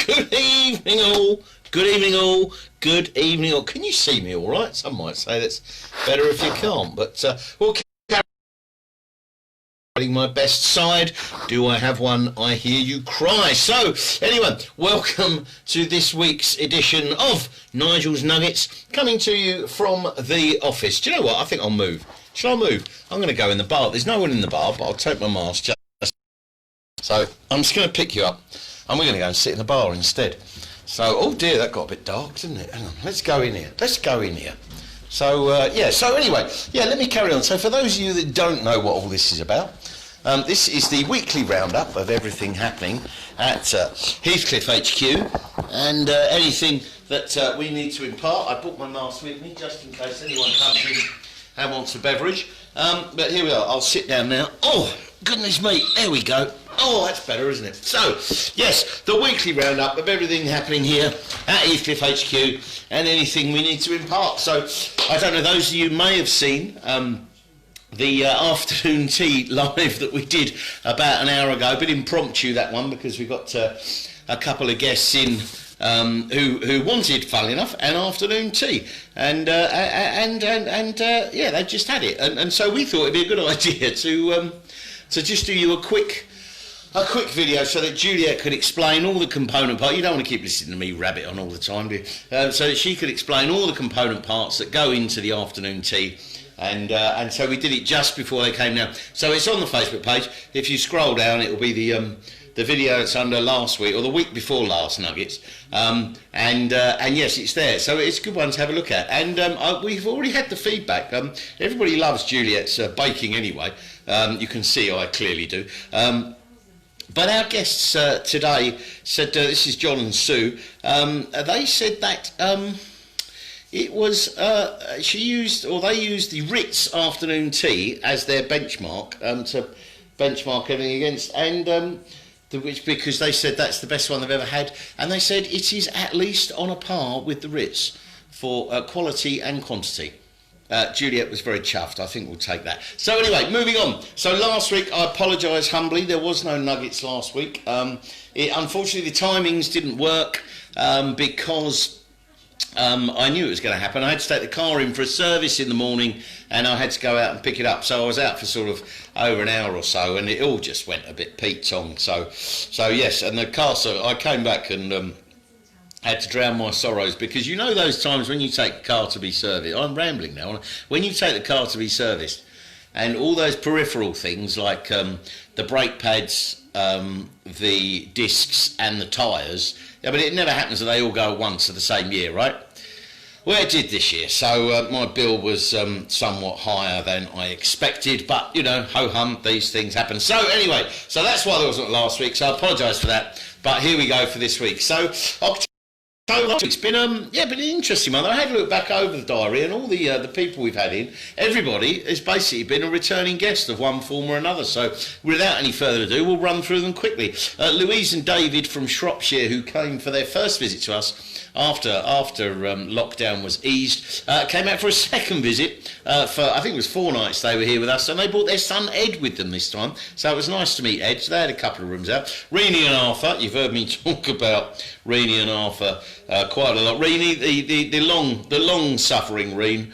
Good evening all. Good evening all. Good evening all. Can you see me all right? Some might say that's better if you can't. But we'll carry my best side. Do I have one? I hear you cry. So, anyway, welcome to this week's edition of Nigel's Nuggets, coming to you from the office. Do you know what? I think I'll move. Shall I move? I'm going to go in the bar. There's no one in the bar, but I'll take my mask just. So, I'm just going to pick you up, and we're going to go and sit in the bar instead. So, oh dear, that got a bit dark, didn't it? Hang on, let's go in here. So, anyway, let me carry on. So, for those of you that don't know what all this is about, this is the weekly roundup of everything happening at Heathcliff HQ, and anything that we need to impart. I brought my mask with me, just in case anyone comes in and wants a beverage. But here we are, I'll sit down now. Oh, goodness me, there we go. Oh, that's better, isn't it? So, yes, the weekly roundup of everything happening here at Heathcliff HQ and anything we need to impart. So, I don't know, those of you may have seen the afternoon tea live that we did about an hour ago, a bit impromptu that one, because we got a couple of guests in who wanted, funnily enough, an afternoon tea, and they just had it, and so we thought it'd be a good idea to just do you a quick video so that Juliet could explain all the component parts. You don't want to keep listening to me rabbit on all the time, do you? So that she could explain all the component parts that go into the afternoon tea. And so we did it just before they came down. So it's on the Facebook page. If you scroll down, it will be the video that's under last week or the week before last Nuggets. And yes, it's there. So it's a good one to have a look at. And we've already had the feedback. Everybody loves Juliet's baking anyway. You can see I clearly do. But our guests today said, this is John and Sue. They said that it was they used the Ritz afternoon tea as their benchmark to benchmark everything against, and because they said that's the best one they've ever had, and they said it is at least on a par with the Ritz for quality and quantity. Juliet was very chuffed. I think we'll take that. So anyway, moving on. So last week, I apologise humbly. There was no Nuggets last week. Unfortunately, the timings didn't work because I knew it was going to happen. I had to take the car in for a service in the morning, and I had to go out and pick it up. So I was out for sort of over an hour or so, and it all just went a bit Pete-tong. So yes, and the car. So I came back and had to drown my sorrows, because you know those times when you take the car to be serviced. I'm rambling now. When you take the car to be serviced, and all those peripheral things like the brake pads, the discs, and the tyres. I mean, it never happens that they all go at once at the same year, right? Well, it did this year, so my bill was somewhat higher than I expected, but, you know, ho-hum, these things happen. So, anyway, so that's why there wasn't last week, so I apologise for that, but here we go for this week. So, it's been an interesting month. I had a look back over the diary, and all the people we've had in, everybody has basically been a returning guest of one form or another. So without any further ado, we'll run through them quickly. Louise and David from Shropshire, who came for their first visit to us after lockdown was eased, came out for a second visit for, I think it was 4 nights they were here with us, and they brought their son Ed with them this time. So it was nice to meet Ed. So they had a couple of rooms out. Renee and Arthur, you've heard me talk about Renee and Arthur quite a lot. Renee, the long suffering Renee,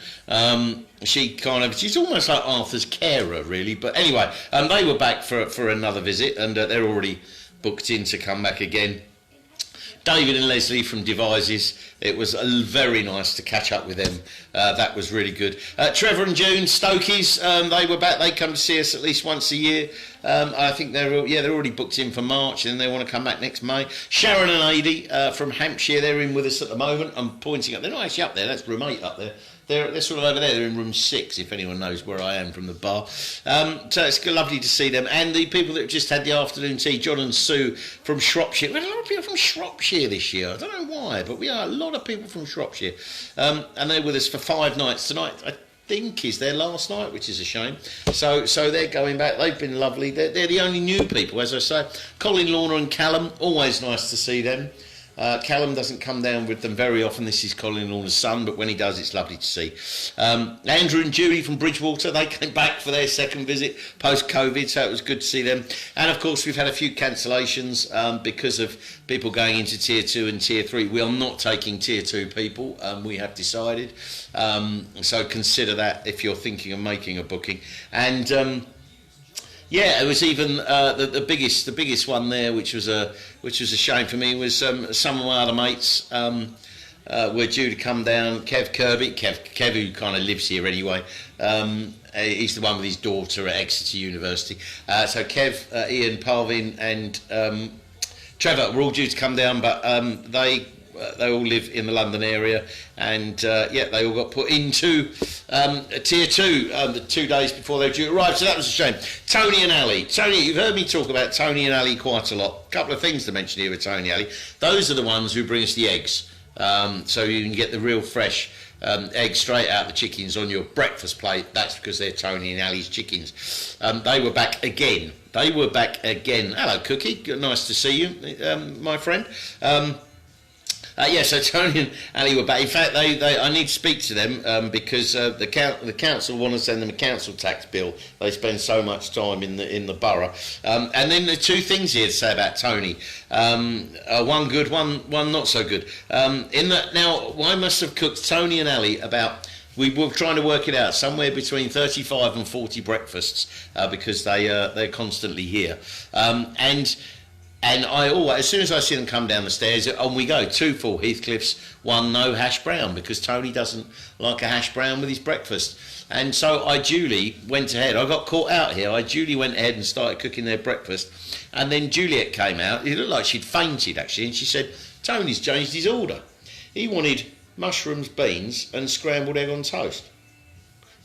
she's almost like Arthur's carer, really. But anyway, they were back for another visit, and they're already booked in to come back again. David and Leslie from Devices, it was very nice to catch up with them. That was really good. Trevor and June, Stokies, they were back. They come to see us at least once a year. I think they're already booked in for March, and they want to come back next May. Sharon and Adi from Hampshire, they're in with us at the moment. I'm pointing up. They're not actually up there. That's room 8 up there. They're sort of over there. They're in room 6, if anyone knows where I am from the bar. So it's lovely to see them. And the people that have just had the afternoon tea, John and Sue from Shropshire. We had a lot of people from Shropshire this year. I don't know why, but we are a lot of people from Shropshire. And they're with us for 5 nights tonight. I think is their last night, which is a shame. So they're going back. They've been lovely. They're the only new people, as I say. Colin, Lorna and Callum, always nice to see them. Callum doesn't come down with them very often. This is Colin and his son, but when he does, it's lovely to see. Andrew and Julie from Bridgewater, they came back for their second visit post-COVID, so it was good to see them. And of course, we've had a few cancellations because of people going into Tier 2 and Tier 3. We are not taking Tier 2 people, we have decided. So consider that if you're thinking of making a booking. And yeah, it was even the biggest one there, which was a shame for me, was some of my other mates were due to come down. Kev Kirby, Kev who kind of lives here anyway. He's the one with his daughter at Exeter University. So Kev, Ian, Parvin, and Trevor were all due to come down, but they all live in the London area, and yeah, they all got put into Tier 2 the 2 days before they were due to arrive, so that was a shame. Tony and Ali. Tony, you've heard me talk about Tony and Ali quite a lot. A couple of things to mention here with Tony and Ali. Those are the ones who bring us the eggs, so you can get the real fresh eggs straight out of the chickens on your breakfast plate. That's because they're Tony and Ali's chickens. They were back again. Hello, Cookie. Nice to see you, my friend. Yeah, so Tony and Ali were back. In fact, I need to speak to them because the council want to send them a council tax bill. They spend so much time in the borough. And then the two things here to say about Tony. One good, one not so good. In that, now, I must have cooked Tony and Ali about... We were trying to work it out, somewhere between 35 and 40 breakfasts because they're constantly here. And I always, as soon as I see them come down the stairs, on we go. 2 full Heathcliffs, 1 no hash brown, because Tony doesn't like a hash brown with his breakfast. And so I duly went ahead. I got caught out here. I duly went ahead and started cooking their breakfast. And then Juliet came out. It looked like she'd fainted, actually. And she said, Tony's changed his order. He wanted mushrooms, beans, and scrambled egg on toast.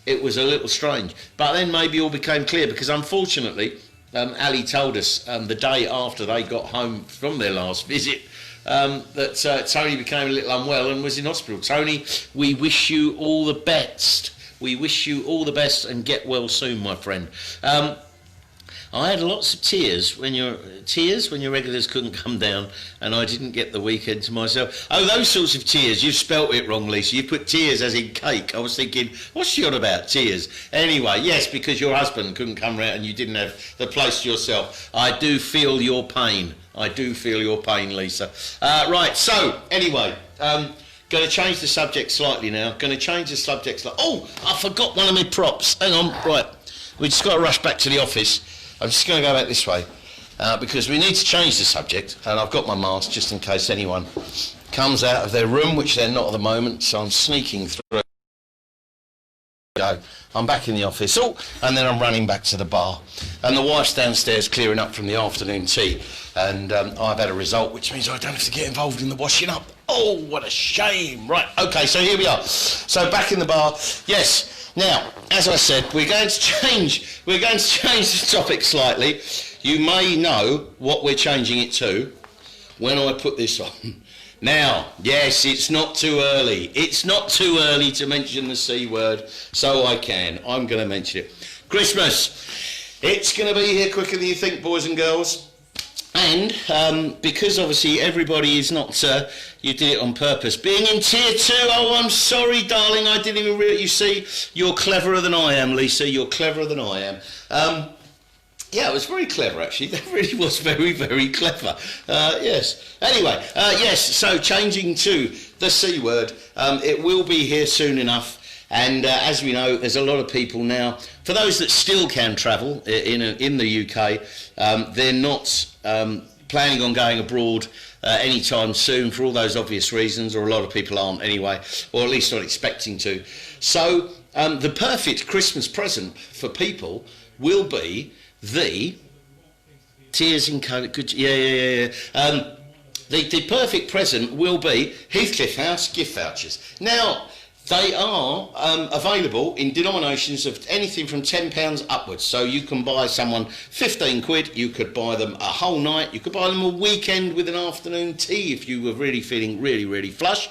It was a little strange. But then maybe all became clear, because unfortunately... Ali told us the day after they got home from their last visit that Tony became a little unwell and was in hospital. Tony, we wish you all the best. We wish you all the best and get well soon, my friend. I had lots of tears when your regulars couldn't come down, and I didn't get the weekend to myself. Oh, those sorts of tears. You've spelt it wrong, Lisa. You put tears as in cake. I was thinking, what's she on about, tears? Anyway, yes, because your husband couldn't come round and you didn't have the place to yourself. I do feel your pain. I do feel your pain, Lisa. Right, so, anyway, going to change the subject slightly now. Oh, I forgot one of my props. Hang on, right. We just got to rush back to the office. I'm just going to go back this way because we need to change the subject, and I've got my mask just in case anyone comes out of their room, which they're not at the moment, so I'm sneaking through. I'm back in the office, and then I'm running back to the bar, and the wife's downstairs clearing up from the afternoon tea, and I've had a result, which means I don't have to get involved in the washing up. Oh, what a shame. Right, okay, so here we are. So back in the bar, yes. Now, as I said, we're going to change the topic slightly. You may know what we're changing it to when I put this on. Now, yes, it's not too early. It's not too early to mention the C word, so I'm going to mention it. Christmas. It's going to be here quicker than you think, boys and girls. And because obviously everybody is not, you did it on purpose. Being in Tier 2, oh, I'm sorry, darling, I didn't even realize. You see, you're cleverer than I am, Lisa, you're cleverer than I am. Yeah, it was very clever, actually. That really was very, very clever. Yes. Anyway, yes, so changing to the C word, it will be here soon enough. And as we know, there's a lot of people now, for those that still can travel in the UK, they're not planning on going abroad anytime soon for all those obvious reasons, or a lot of people aren't anyway, or at least not expecting to. So the perfect Christmas present for people will be the Tears in COVID. Good, yeah. The perfect present will be Heathcliff House gift vouchers. Now, they are available in denominations of anything from £10 upwards. So you can buy someone 15 quid, you could buy them a whole night, you could buy them a weekend with an afternoon tea if you were really feeling really, really flush.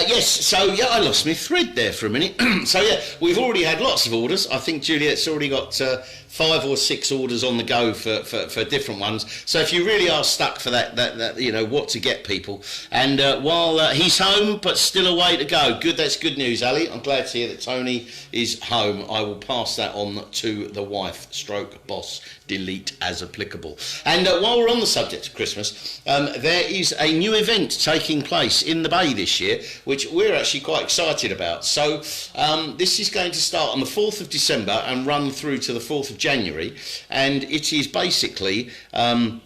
Yes, so yeah, I lost my thread there for a minute. So yeah, we've already had lots of orders. I think Juliet's already got 5 or 6 orders on the go for different ones. So if you really are stuck for that you know what to get people. And while he's home but still a way to go, that's good news, Ali. I'm glad to hear that Tony is home. I will pass that on to the wife, stroke boss, delete as applicable. And while we're on the subject of Christmas, there is a new event taking place in the Bay this year, which we're actually quite excited about. So this is going to start on the 4th of December and run through to the 4th of January, and it is basically so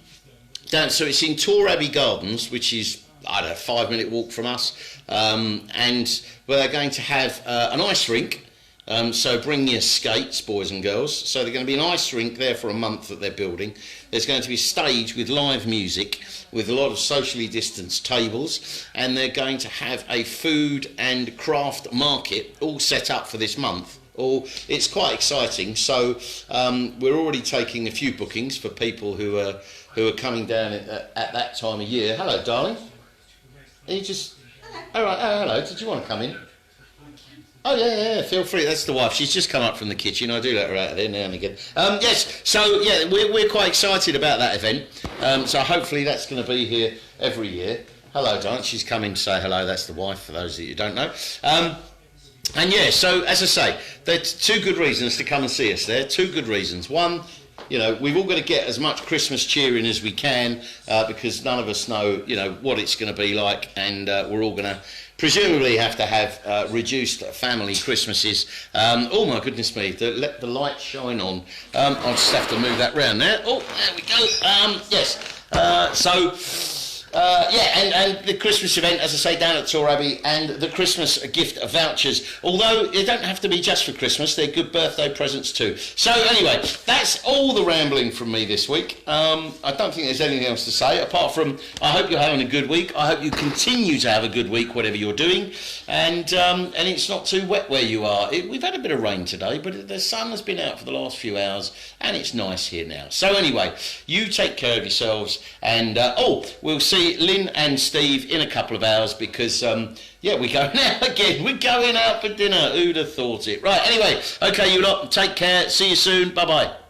it's in Torquay Gardens, which is, I don't know, 5-minute walk from us, and where they're going to have an ice rink. So bring your skates, boys and girls. So there's going to be an ice rink there for a month that they're building. There's going to be a stage with live music, with a lot of socially distanced tables, and they're going to have a food and craft market all set up for this month. It's quite exciting. So we're already taking a few bookings for people who are coming down at that time of year. Hello, darling. Are you just... All right, hello. Did you want to come in? Oh, yeah, feel free. That's the wife. She's just come up from the kitchen. I do let her out of there now and again. Yes, so, yeah, we're quite excited about that event. So hopefully that's going to be here every year. Hello, darling. She's come in to say hello. That's the wife, for those that you don't know. And, yeah, so, as I say, there's 2 good reasons to come and see us there. 2 good reasons. One, you know, we've all got to get as much Christmas cheering as we can because none of us know, you know, what it's going to be like, and we're all going to presumably have to have reduced family Christmases. Oh my goodness me, let the light shine on. I'll just have to move that round there. Oh, there we go. Yes. And the Christmas event, as I say, down at Torquay, and the Christmas gift vouchers, although they don't have to be just for Christmas, they're good birthday presents too. So anyway, that's all the rambling from me this week. I don't think there's anything else to say, apart from I hope you're having a good week. I hope you continue to have a good week, whatever you're doing, and it's not too wet where you are. We've had a bit of rain today, but the sun has been out for the last few hours, and it's nice here now. So anyway, you take care of yourselves, and we'll see Lynn and Steve in a couple of hours because, we're going out again. We're going out for dinner. Who'd have thought it? Right, anyway, okay, you lot, take care. See you soon. Bye-bye.